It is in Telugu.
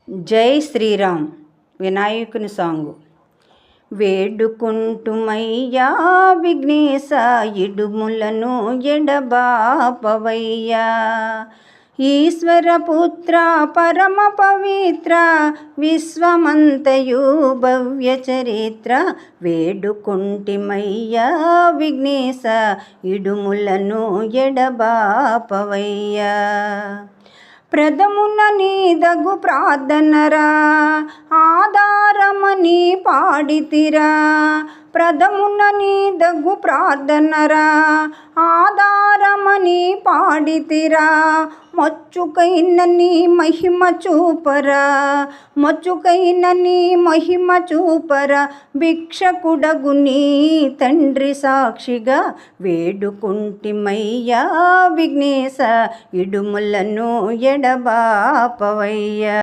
జై శ్రీరామ్ వినాయకుని సాంగు. వేడుకుంటుమయ్యా విఘ్నేశ ఇడుములను ఎడబాపవయ్యా. ఈశ్వరపుత్ర పరమ పవిత్ర విశ్వమంతయు భవ్య చరిత్ర. వేడుకుంటిమయ్యా విఘ్నేశ ఇడుములను ఎడబాపవయ్యా. ప్రథమున నీదగు ప్రార్థనరా ఆధారమని పాడితిరా. ప్రథమున నీదగు ప్రార్థనరా ఆధారమని పాడితిరా. మచ్చుకైన నీ మహిమ చూపరా, మచ్చుకైన నీ మహిమ చూపరా. భిక్షకుడగు నీ తండ్రి సాక్షిగా వేడుకుంటిమయ్యా విఘ్నేశ ఇడుములను ఎడబాపవయ్యా.